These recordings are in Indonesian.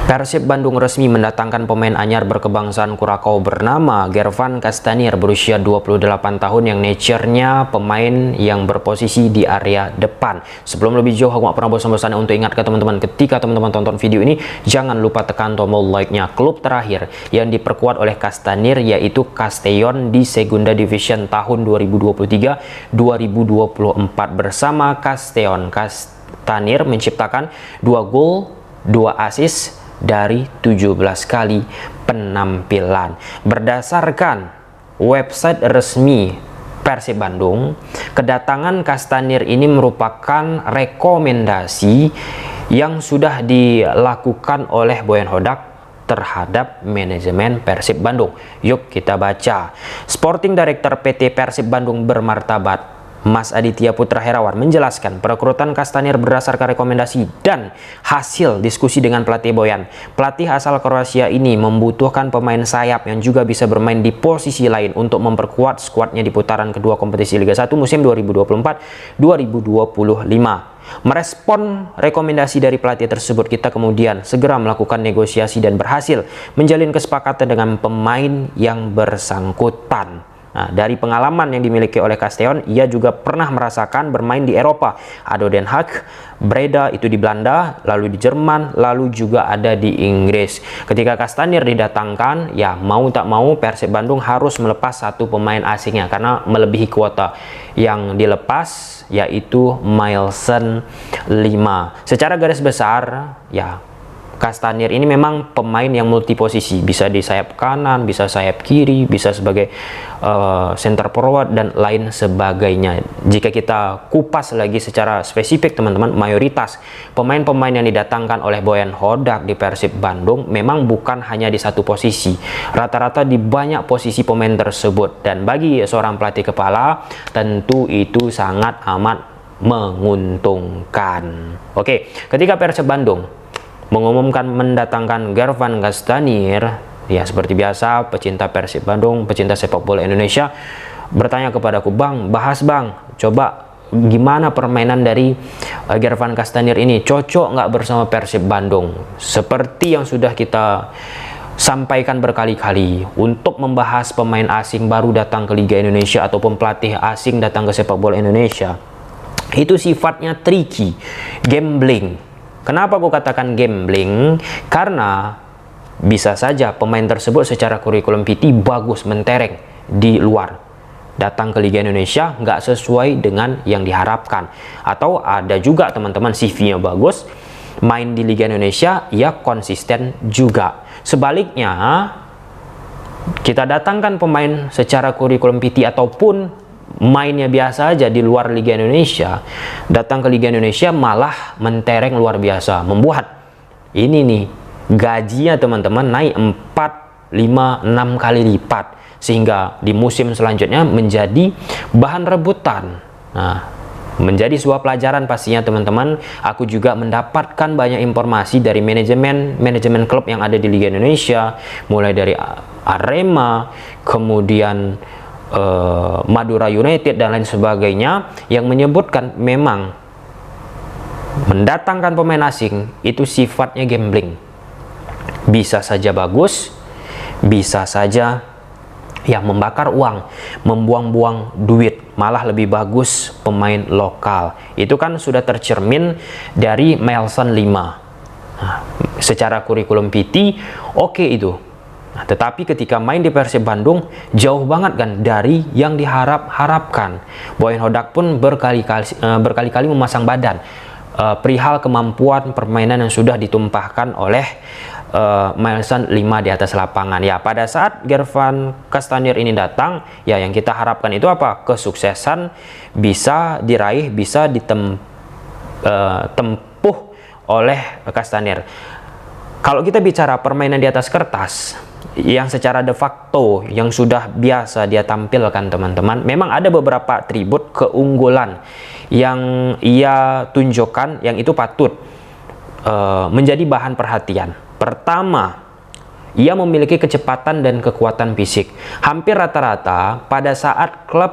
Persib Bandung resmi mendatangkan pemain anyar berkebangsaan Kurakau bernama Gervan Castanier berusia 28 tahun yang nature-nya pemain yang berposisi di area depan. Sebelum lebih jauh, aku gak pernah bosan-bosannya untuk ingatkan teman-teman, ketika teman-teman tonton video ini, jangan lupa tekan tombol like-nya. Klub terakhir yang diperkuat oleh Castanier yaitu Castellón di Segunda Division tahun 2023-2024 bersama Castellón. Castanier menciptakan 2 gol, 2 assist dari 17 kali penampilan. Berdasarkan website resmi Persib Bandung, kedatangan Castanier ini merupakan rekomendasi yang sudah dilakukan oleh Boyan Hodak terhadap manajemen Persib Bandung. Yuk kita baca. Sporting Director PT Persib Bandung bermartabat Mas Aditya Putra Herawan menjelaskan perekrutan Castanier berdasarkan rekomendasi dan hasil diskusi dengan pelatih Boyan. Pelatih asal Kroasia ini membutuhkan pemain sayap yang juga bisa bermain di posisi lain untuk memperkuat skuadnya di putaran kedua kompetisi Liga 1 musim 2024-2025. Merespon rekomendasi dari pelatih tersebut, kita kemudian segera melakukan negosiasi dan berhasil menjalin kesepakatan dengan pemain yang bersangkutan. Nah, dari pengalaman yang dimiliki oleh Castellón, ia juga pernah merasakan bermain di Eropa. Ada Den Haag, Breda itu di Belanda, lalu di Jerman, lalu juga ada di Inggris. Ketika Castanier didatangkan, ya mau tak mau Persib Bandung harus melepas satu pemain asingnya karena melebihi kuota yang dilepas, yaitu Mylson 5. Secara garis besar, ya Castanier ini memang pemain yang multi posisi, bisa di sayap kanan, bisa sayap kiri, bisa sebagai center forward dan lain sebagainya. Jika kita kupas lagi secara spesifik teman-teman, mayoritas pemain-pemain yang didatangkan oleh Boyan Hodak di Persib Bandung memang bukan hanya di satu posisi, rata-rata di banyak posisi pemain tersebut, dan bagi seorang pelatih kepala tentu itu sangat amat menguntungkan. Oke, ketika Persib Bandung mengumumkan mendatangkan Gervan Castanier, ya seperti biasa pecinta Persib Bandung, pecinta sepak bola Indonesia bertanya kepadaku, "Bang, bahas bang, coba gimana permainan dari Gervan Castanier ini, cocok nggak bersama Persib Bandung?" Seperti yang sudah kita sampaikan berkali-kali, untuk membahas pemain asing baru datang ke Liga Indonesia ataupun pelatih asing datang ke sepak bola Indonesia, itu sifatnya tricky, gambling. Kenapa aku katakan gambling? Karena bisa saja pemain tersebut secara kurikulum PT bagus, mentereng di luar, datang ke Liga Indonesia nggak sesuai dengan yang diharapkan. Atau ada juga teman-teman CV-nya bagus, main di Liga Indonesia ya konsisten juga. Sebaliknya, kita datangkan pemain secara kurikulum PT ataupun mainnya biasa aja di luar Liga Indonesia, datang ke Liga Indonesia malah mentereng luar biasa, membuat ini nih gajinya teman-teman naik 4, 5, 6 kali lipat, sehingga di musim selanjutnya menjadi bahan rebutan. Nah, menjadi sebuah pelajaran pastinya teman-teman. Aku juga mendapatkan banyak informasi dari manajemen klub yang ada di Liga Indonesia, mulai dari Arema, kemudian Madura United dan lain sebagainya, yang menyebutkan memang mendatangkan pemain asing itu sifatnya gambling. Bisa saja bagus, bisa saja yang membakar uang, membuang-buang duit, malah lebih bagus pemain lokal. Itu kan sudah tercermin dari Mylson 5. Nah, secara kurikulum PT oke itu. Nah, tetapi ketika main di Persib Bandung jauh banget kan dari yang diharapkan. Boyan Hodak pun berkali-kali memasang badan perihal kemampuan permainan yang sudah ditumpahkan oleh Mylson 5 di atas lapangan. Ya, pada saat Gervan Castanier ini datang, ya yang kita harapkan itu apa? Kesuksesan bisa diraih, bisa ditempuh oleh Castanier. Kalau kita bicara permainan di atas kertas, yang secara de facto yang sudah biasa dia tampilkan teman-teman, memang ada beberapa atribut keunggulan yang ia tunjukkan yang itu patut menjadi bahan perhatian. Pertama, ia memiliki kecepatan dan kekuatan fisik. Hampir rata-rata pada saat klub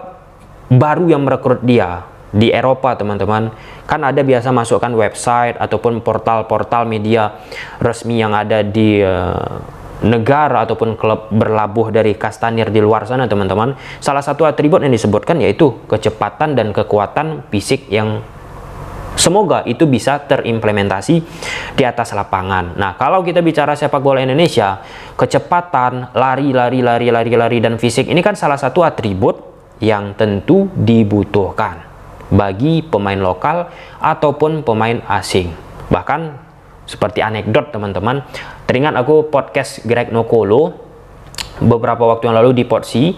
baru yang merekrut dia, di Eropa teman-teman, kan ada biasa masukkan website ataupun portal-portal media resmi yang ada di negara ataupun klub berlabuh dari Castaneer di luar sana teman-teman. Salah satu atribut yang disebutkan yaitu kecepatan dan kekuatan fisik yang semoga itu bisa terimplementasi di atas lapangan. Nah, kalau kita bicara sepak bola Indonesia, kecepatan, lari, dan fisik ini kan salah satu atribut yang tentu dibutuhkan bagi pemain lokal ataupun pemain asing. Bahkan seperti anekdot teman-teman, teringat aku podcast Greg Nokolo beberapa waktu yang lalu di Potsi,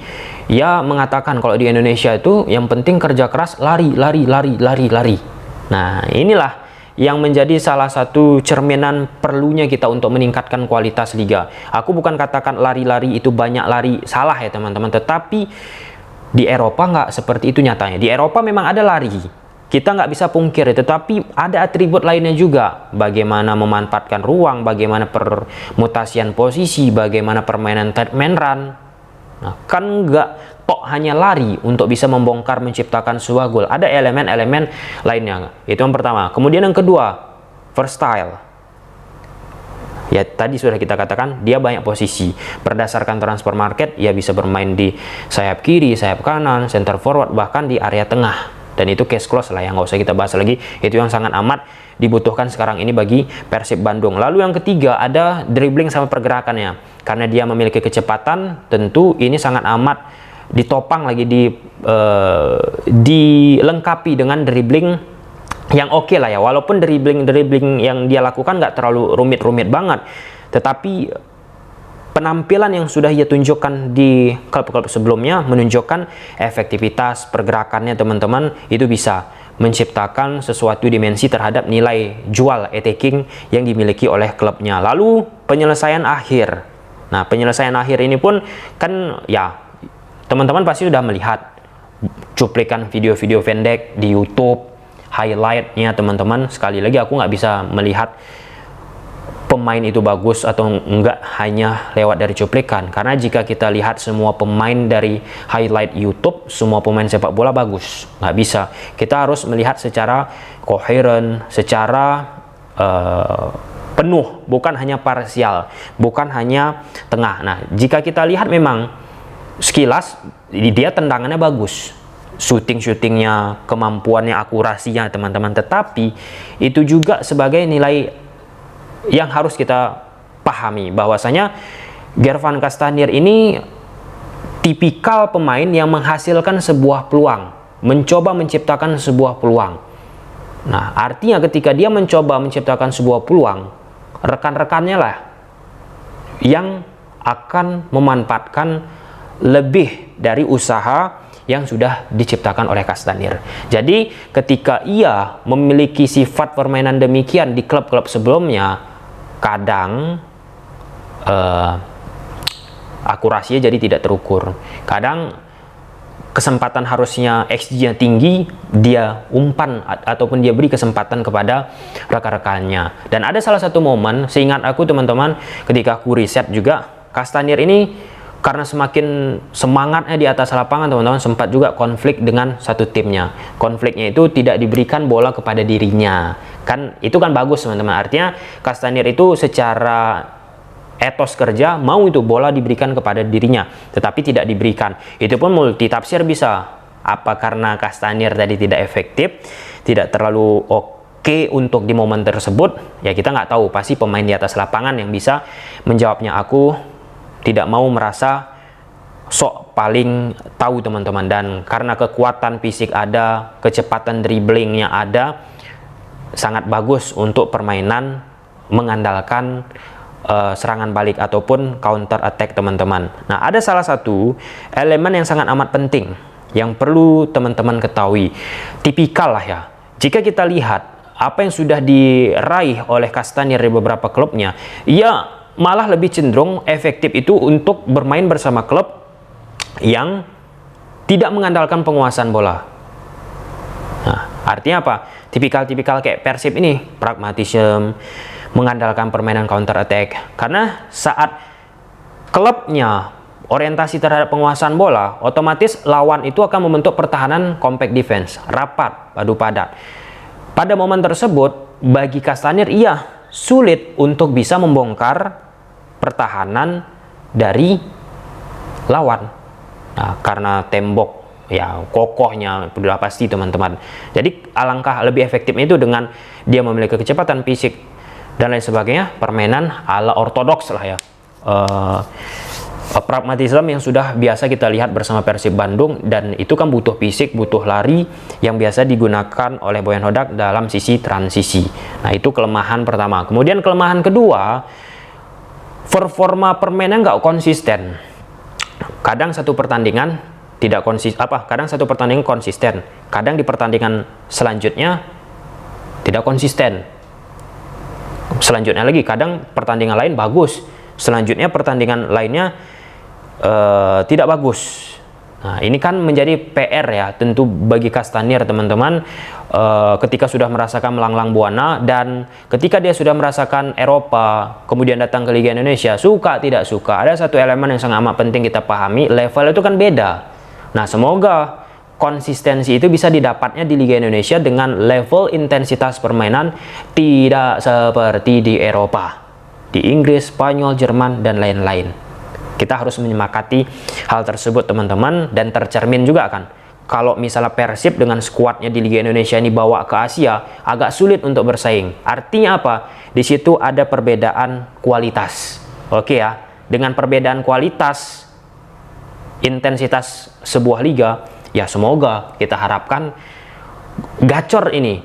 ia mengatakan kalau di Indonesia itu yang penting kerja keras, lari. Nah, inilah yang menjadi salah satu cerminan perlunya kita untuk meningkatkan kualitas liga. Aku bukan katakan lari-lari itu banyak lari, salah ya teman-teman, tetapi di Eropa nggak seperti itu nyatanya. Di Eropa memang ada lari, kita nggak bisa pungkir, tetapi ada atribut lainnya juga. Bagaimana memanfaatkan ruang, bagaimana permutasian posisi, bagaimana permainan third man run. Nah, kan nggak tok hanya lari untuk bisa membongkar menciptakan sebuah gol. Ada elemen-elemen lainnya. Itu yang pertama. Kemudian yang kedua, versatile. Ya, tadi sudah kita katakan dia banyak posisi. Berdasarkan transfer market, ia bisa bermain di sayap kiri, sayap kanan, center forward, bahkan di area tengah. Dan itu case close lah, yang nggak usah kita bahas lagi. Itu yang sangat amat dibutuhkan sekarang ini bagi Persib Bandung. Lalu yang ketiga ada dribbling sama pergerakannya. Karena dia memiliki kecepatan, tentu ini sangat amat ditopang lagi, dilengkapi dengan dribbling yang oke lah ya. Walaupun dribbling yang dia lakukan nggak terlalu rumit-rumit banget, tetapi penampilan yang sudah ia tunjukkan di klub-klub sebelumnya menunjukkan efektivitas pergerakannya teman-teman, itu bisa menciptakan sesuatu dimensi terhadap nilai jual attacking yang dimiliki oleh klubnya. Lalu penyelesaian akhir. Nah, penyelesaian akhir ini pun kan ya teman-teman pasti sudah melihat cuplikan video-video pendek di YouTube, highlightnya teman-teman. Sekali lagi aku nggak bisa melihat pemain itu bagus atau enggak hanya lewat dari cuplikan, karena jika kita lihat semua pemain dari highlight YouTube, semua pemain sepak bola bagus, nggak bisa. Kita harus melihat secara koheren, secara penuh, bukan hanya parsial, bukan hanya tengah. Nah, jika kita lihat memang sekilas dia tendangannya bagus, shootingnya, kemampuannya, akurasinya teman-teman, tetapi itu juga sebagai nilai yang harus kita pahami, bahwasanya Gervan Castaneer ini tipikal pemain yang menghasilkan sebuah peluang, mencoba menciptakan sebuah peluang. Nah, artinya ketika dia mencoba menciptakan sebuah peluang, rekan-rekannya lah yang akan memanfaatkan lebih dari usaha yang sudah diciptakan oleh Castaneer. Jadi ketika ia memiliki sifat permainan demikian di klub-klub sebelumnya, kadang akurasinya jadi tidak terukur. Kadang kesempatan harusnya XG-nya tinggi, dia umpan ataupun dia beri kesempatan kepada rekan-rekannya. Dan ada salah satu momen, seingat aku teman-teman, ketika aku riset juga, Castaneer ini karena semakin semangatnya di atas lapangan teman-teman, sempat juga konflik dengan satu timnya. Konfliknya itu tidak diberikan bola kepada dirinya. Kan itu kan bagus teman-teman. Artinya Castaneer itu secara etos kerja mau itu bola diberikan kepada dirinya, tetapi tidak diberikan. Itu pun multi tafsir bisa. Apa karena Castaneer tadi tidak efektif, tidak terlalu oke untuk di momen tersebut? Ya kita nggak tahu. Pasti pemain di atas lapangan yang bisa menjawabnya. Aku tidak mau merasa sok paling tahu teman-teman, dan karena kekuatan fisik ada, kecepatan dribblingnya ada, sangat bagus untuk permainan mengandalkan serangan balik ataupun counter attack teman-teman. Nah, ada salah satu elemen yang sangat amat penting yang perlu teman-teman ketahui, tipikal lah ya. Jika kita lihat apa yang sudah diraih oleh Castaneer di beberapa klubnya, ia malah lebih cenderung efektif itu untuk bermain bersama klub yang tidak mengandalkan penguasaan bola. Nah, artinya apa? Tipikal-tipikal kayak Persib ini, pragmatisme, mengandalkan permainan counter attack. Karena saat klubnya orientasi terhadap penguasaan bola, otomatis lawan itu akan membentuk pertahanan compact defense, rapat, padu padat. Pada momen tersebut, bagi Castaner iya sulit untuk bisa membongkar pertahanan dari lawan. Nah, karena tembok ya kokohnya sudah pasti teman-teman. Jadi alangkah lebih efektifnya itu dengan dia memiliki kecepatan fisik dan lain sebagainya, permainan ala ortodoks lah ya. Pragmatisme yang sudah biasa kita lihat bersama Persib Bandung, dan itu kan butuh fisik, butuh lari yang biasa digunakan oleh Boyan Hodak dalam sisi transisi. Nah, itu kelemahan pertama. Kemudian kelemahan kedua, performa permainan nggak konsisten. Kadang satu pertandingan tidak konsisten, kadang satu pertandingan konsisten, kadang di pertandingan selanjutnya tidak konsisten. Selanjutnya lagi kadang pertandingan lain bagus, selanjutnya pertandingan lainnya tidak bagus. Nah, ini kan menjadi PR ya tentu bagi Castaner teman-teman, ketika sudah merasakan melanglang buana dan ketika dia sudah merasakan Eropa kemudian datang ke Liga Indonesia, suka tidak suka, ada satu elemen yang sangat amat penting kita pahami, level itu kan beda. Nah, semoga konsistensi itu bisa didapatnya di Liga Indonesia dengan level intensitas permainan tidak seperti di Eropa, di Inggris, Spanyol, Jerman, dan lain-lain. Kita harus menyemakati hal tersebut teman-teman, dan tercermin juga kan. Kalau misalnya Persib dengan skuadnya di Liga Indonesia ini bawa ke Asia, agak sulit untuk bersaing. Artinya apa? Di situ ada perbedaan kualitas. Oke ya, dengan perbedaan kualitas, intensitas sebuah liga, ya semoga kita harapkan gacor ini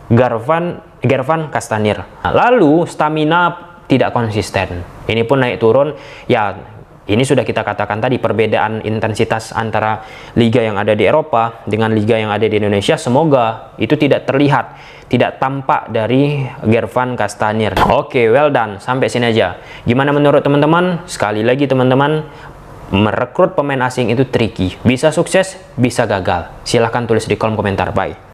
Gervan Castaner. Nah, lalu stamina tidak konsisten, ini pun naik turun ya. Ini sudah kita katakan tadi, perbedaan intensitas antara liga yang ada di Eropa dengan liga yang ada di Indonesia, semoga itu tidak terlihat, tidak tampak dari Gervan Castaner. Oke, well done, sampai sini aja. Gimana menurut teman-teman? Sekali lagi teman-teman, merekrut pemain asing itu tricky, bisa sukses, bisa gagal. Silahkan tulis di kolom komentar. Bye.